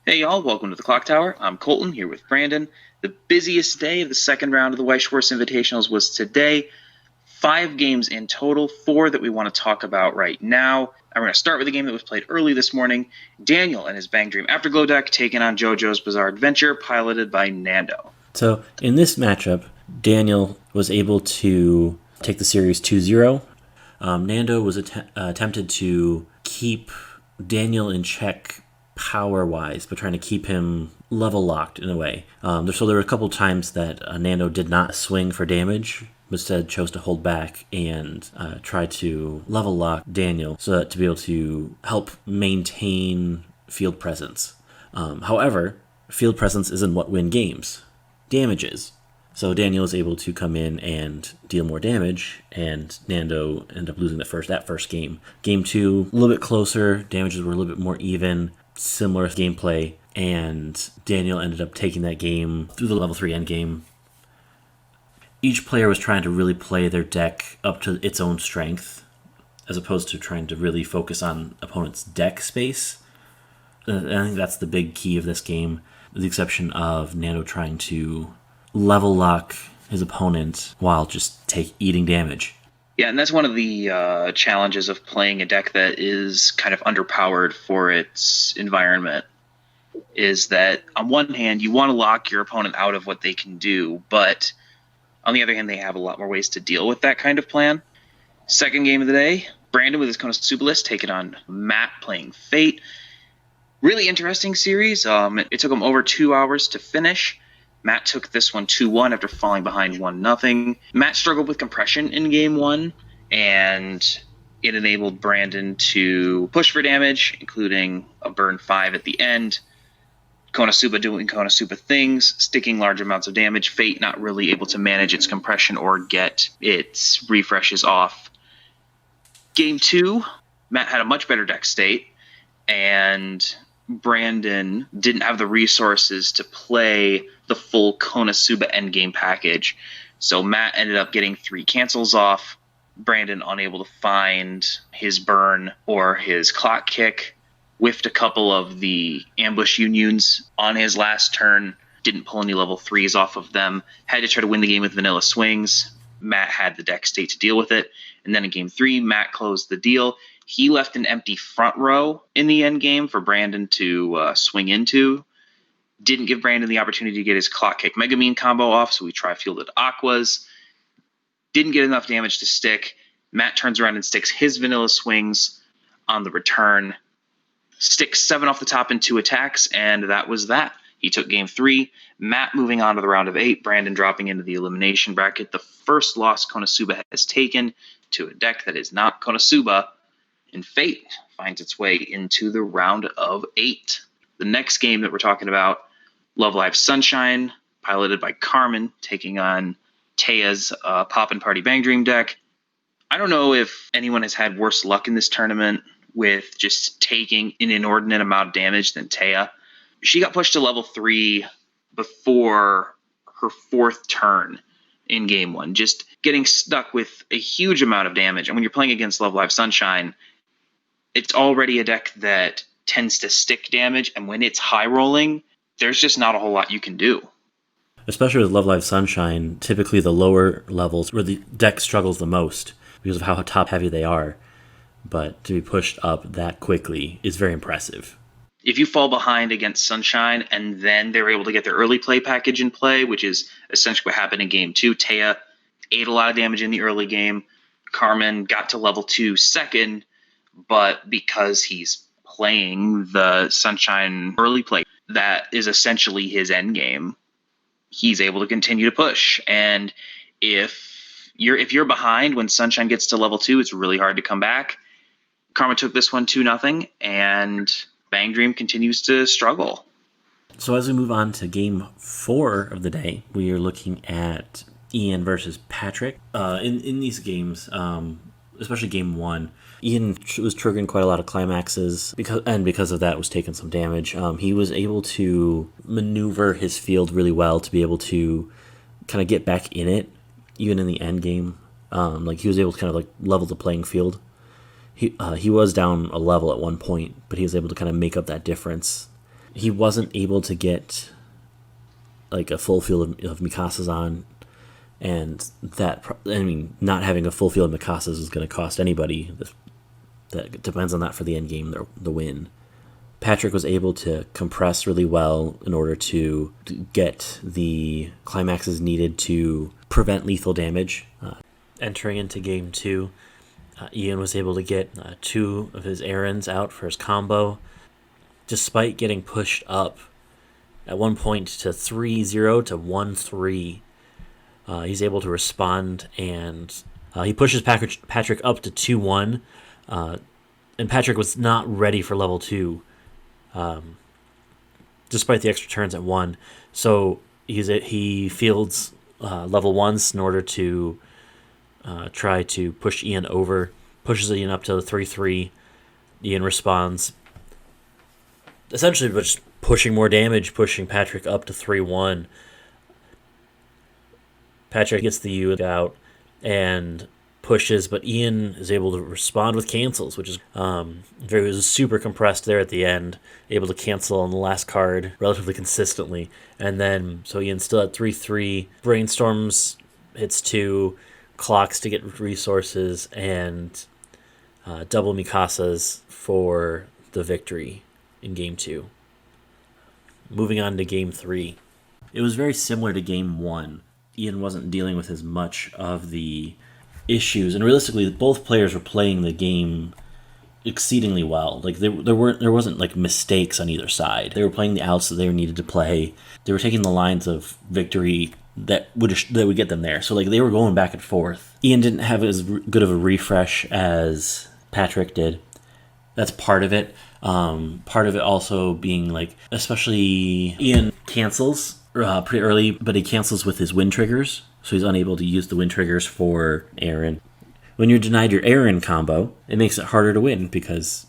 Hey y'all, welcome to the Clock Tower. I'm Colton here with Brandon. The busiest day of the second round of the Weiss Schwarz Invitationals was today. 5 games in total, 4 that we want to talk about right now. I'm going to start with a game that was played early this morning. Daniel and his BanG Dream Afterglow deck taking on JoJo's Bizarre Adventure, piloted by Nando. So in this matchup, Daniel was able to take the series 2-0. Nando was attempted to keep Daniel in check power-wise, but trying to keep him level locked in a way. So there were a couple times that Nando did not swing for damage, but instead chose to hold back and try to level lock Daniel so that to be able to help maintain field presence. However, field presence isn't what win games. Damages. So Daniel is able to come in and deal more damage, and Nando ended up losing that first game. Game 2, a little bit closer, damages were a little bit more even, similar gameplay, and Daniel ended up taking that game through the level 3 endgame. Each player was trying to really play their deck up to its own strength, as opposed to trying to really focus on opponent's deck space. And I think that's the big key of this game, with the exception of Nando trying to level lock his opponent while just eating damage. Yeah, and that's one of the challenges of playing a deck that is kind of underpowered for its environment, is that on one hand, you want to lock your opponent out of what they can do, but on the other hand, they have a lot more ways to deal with that kind of plan. Second game of the day, Brandon with his KonoSuba list taking on Matt playing Fate. Really interesting series. It took him over 2 hours to finish. Matt took this one 2-1 after falling behind 1-0. Matt struggled with compression in game 1, and it enabled Brandon to push for damage, including a burn 5 at the end. KonoSuba doing KonoSuba things, sticking large amounts of damage. Fate not really able to manage its compression or get its refreshes off. Game 2, Matt had a much better deck state, and Brandon didn't have the resources to play the full KonoSuba endgame package. So Matt ended up getting 3 cancels off. Brandon unable to find his burn or his clock kick. Whiffed a couple of the ambush unions on his last turn. Didn't pull any level 3s off of them. Had to try to win the game with vanilla swings. Matt had the deck state to deal with it. And then in game 3, Matt closed the deal. He left an empty front row in the end game for Brandon to swing into. Didn't give Brandon the opportunity to get his clock kick Megamine combo off, so we tri-fielded Aquas. Didn't get enough damage to stick. Matt turns around and sticks his vanilla swings on the return. Sticks 7 off the top in 2 attacks, and that was that. He took game 3. Matt moving on to the round of 8. Brandon dropping into the elimination bracket. The first loss KonoSuba has taken to a deck that is not KonoSuba. And Fate finds its way into the round of 8. The next game that we're talking about, Love Live Sunshine, piloted by Carmen, taking on Teya's Poppin Party BanG Dream deck. I don't know if anyone has had worse luck in this tournament with just taking an inordinate amount of damage than Teya. She got pushed to level 3 before her 4th turn in game 1, just getting stuck with a huge amount of damage. And when you're playing against Love Live Sunshine, it's already a deck that tends to stick damage, and when it's high rolling, there's just not a whole lot you can do. Especially with Love Live Sunshine, typically the lower levels where the deck struggles the most because of how top heavy they are. But to be pushed up that quickly is very impressive. If you fall behind against Sunshine and then they're able to get their early play package in play, which is essentially what happened in game 2, Teya ate a lot of damage in the early game. Carmen got to level 2 second, but because he's playing the Sunshine early play, that is essentially his end game. He's able to continue to push. And if you're behind when Sunshine gets to level 2, it's really hard to come back. Carmen took this one 2-0, and BanG Dream continues to struggle. So as we move on to game 4 of the day, we are looking at Ian versus Patrick. In these games, especially game 1, Ian was triggering quite a lot of climaxes because of that was taking some damage. He was able to maneuver his field really well to be able to kind of get back in it, even in the end game. He was able to kind of level the playing field. He was down a level at one point, but he was able to kind of make up that difference he wasn't able to get like a full field of Mikasas on, and not having a full field of Mikasas is going to cost anybody. That depends on that for the end game, the win. Patrick was able to compress really well in order to get the climaxes needed to prevent lethal damage. Entering into game 2, Ian was able to get 2 of his errands out for his combo, despite getting pushed up at one point to 3-0 to 1-3. He's able to respond, and he pushes Patrick up to 2-1, and Patrick was not ready for level 2, despite the extra turns at 1. So he fields level 1s in order to try to push Ian over, pushes Ian up to 3-3. Ian responds, essentially just pushing more damage, pushing Patrick up to 3-1. Patrick gets the U out and pushes, but Ian is able to respond with cancels, which is was super compressed there at the end, able to cancel on the last card relatively consistently. And then, so Ian's still at 3-3, brainstorms, hits 2, clocks to get resources, and double Mikasas for the victory in game 2. Moving on to game 3. It was very similar to game 1. Ian wasn't dealing with as much of the issues, and realistically, both players were playing the game exceedingly well. Like there wasn't like mistakes on either side. They were playing the outs that they needed to play. They were taking the lines of victory that would get them there. So like they were going back and forth. Ian didn't have as good of a refresh as Patrick did. That's part of it. Part of it also being like, especially Ian cancels pretty early, but he cancels with his wind triggers, so he's unable to use the wind triggers for Aaron. When you're denied your Aaron combo, it makes it harder to win, because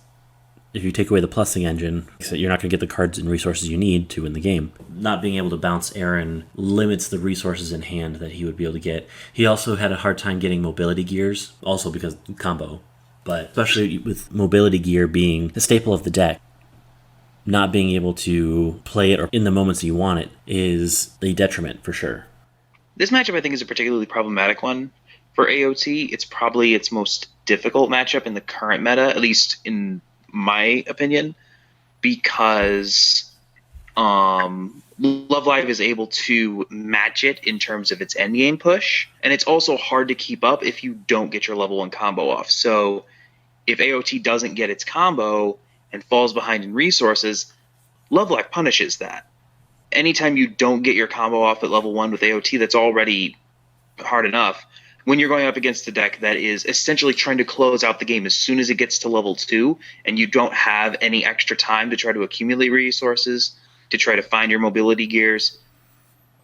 if you take away the plussing engine, you're not going to get the cards and resources you need to win the game. Not being able to bounce Aaron limits the resources in hand that he would be able to get. He also had a hard time getting mobility gears, also because combo, but especially with mobility gear being a staple of the deck, not being able to play it or in the moments that you want it is a detriment for sure. This matchup, I think, is a particularly problematic one for AoT. It's probably its most difficult matchup in the current meta, at least in my opinion, because Love Live is able to match it in terms of its endgame push, and it's also hard to keep up if you don't get your level 1 combo off. So if AoT doesn't get its combo and falls behind in resources, Love Live punishes that. Anytime you don't get your combo off at level 1 with AoT, that's already hard enough. When you're going up against a deck that is essentially trying to close out the game as soon as it gets to level 2, and you don't have any extra time to try to accumulate resources, to try to find your mobility gears,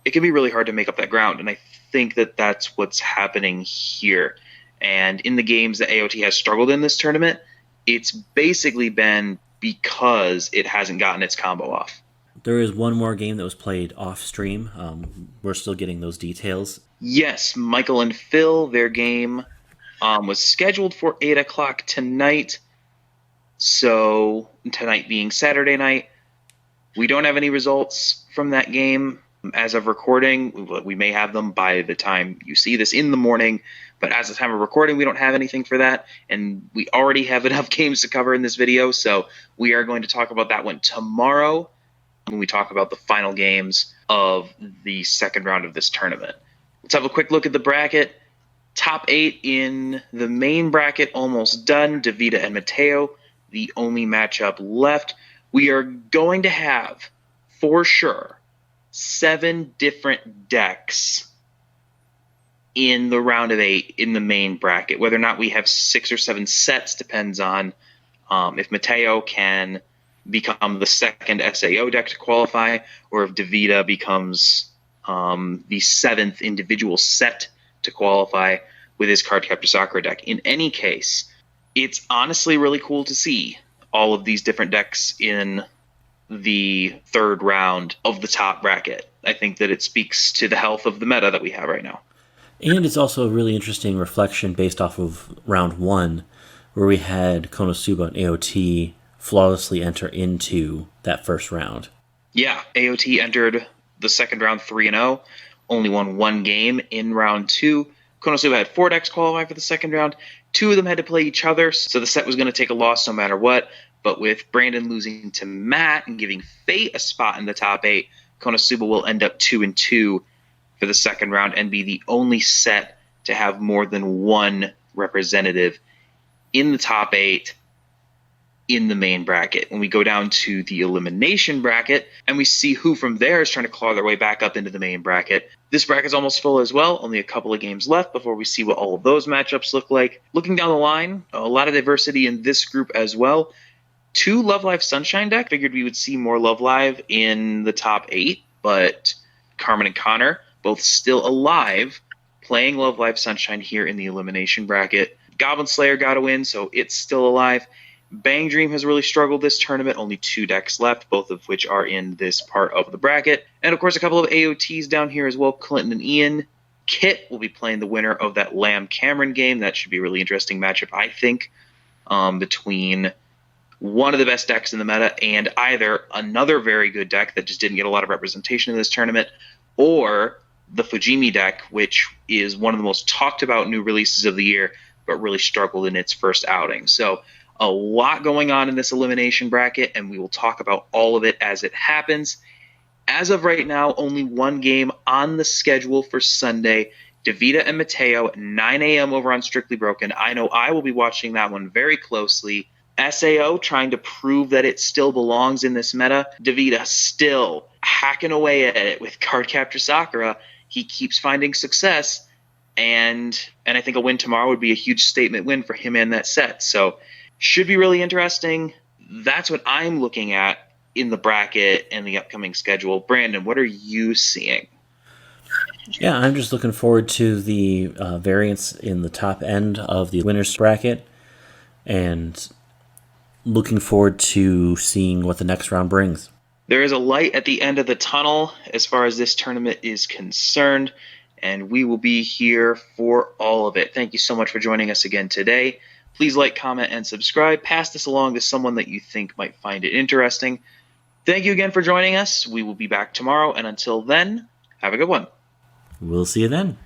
it can be really hard to make up that ground. And I think that that's what's happening here. And in the games that AoT has struggled in this tournament, it's basically been because it hasn't gotten its combo off. There is one more game that was played off stream. We're still getting those details. Yes, Michael and Phil, their game was scheduled for 8 o'clock tonight. So tonight being Saturday night, we don't have any results from that game as of recording. We may have them by the time you see this in the morning, but as of the time of recording, we don't have anything for that, and we already have enough games to cover in this video, so we are going to talk about that one tomorrow when we talk about the final games of the second round of this tournament. Let's have a quick look at the bracket. Top 8 in the main bracket almost done. Davida and Mateo, the only matchup left. We are going to have, for sure, 7 different decks in the round of 8 in the main bracket. Whether or not we have 6 or 7 sets depends on if Mateo can become the second SAO deck to qualify, or if Davida becomes the 7th individual set to qualify with his Cardcaptor Sakura deck. In any case, it's honestly really cool to see all of these different decks in the third round of the top bracket. I think that it speaks to the health of the meta that we have right now. And it's also a really interesting reflection based off of round 1, where we had KonoSuba and AoT flawlessly enter into that first round. Yeah, AoT entered the second round 3-0, only won one game in round 2. KonoSuba had 4 decks qualify for the second round. 2 of them had to play each other, so the set was going to take a loss no matter what. But with Brandon losing to Matt and giving Fate a spot in the top 8, KonoSuba will end up 2-2 for the second round and be the only set to have more than one representative in the top 8 in the main bracket. When we go down to the elimination bracket and we see who from there is trying to claw their way back up into the main bracket, this bracket's almost full as well. Only a couple of games left before we see what all of those matchups look like. Looking down the line, a lot of diversity in this group as well. 2 Love Live Sunshine deck. Figured we would see more Love Live in the top 8, but Carmen and Connor both still alive playing Love Live Sunshine here in the elimination bracket. Goblin Slayer got a win, so it's still alive. BanG Dream has really struggled this tournament. Only 2 decks left, both of which are in this part of the bracket. And, of course, a couple of AoTs down here as well. Clinton and Ian. Kit will be playing the winner of that Lamb-Cameron game. That should be a really interesting matchup, I think, between one of the best decks in the meta and either another very good deck that just didn't get a lot of representation in this tournament, or the Fujimi deck, which is one of the most talked about new releases of the year, but really struggled in its first outing. So a lot going on in this elimination bracket, and we will talk about all of it as it happens. As of right now, only one game on the schedule for Sunday. DeVita and Mateo at 9 a.m. over on Strictly Broken. I know I will be watching that one very closely. SAO trying to prove that it still belongs in this meta. DeVita still hacking away at it with Cardcaptor Sakura. He keeps finding success, and I think a win tomorrow would be a huge statement win for him and that set. So should be really interesting. That's what I'm looking at in the bracket and the upcoming schedule. Brandon, what are you seeing? Yeah, I'm just looking forward to the variance in the top end of the winner's bracket, and looking forward to seeing what the next round brings. There is a light at the end of the tunnel as far as this tournament is concerned, and we will be here for all of it. Thank you so much for joining us again today. Please like, comment, and subscribe. Pass this along to someone that you think might find it interesting. Thank you again for joining us. We will be back tomorrow, and until then, have a good one. We'll see you then.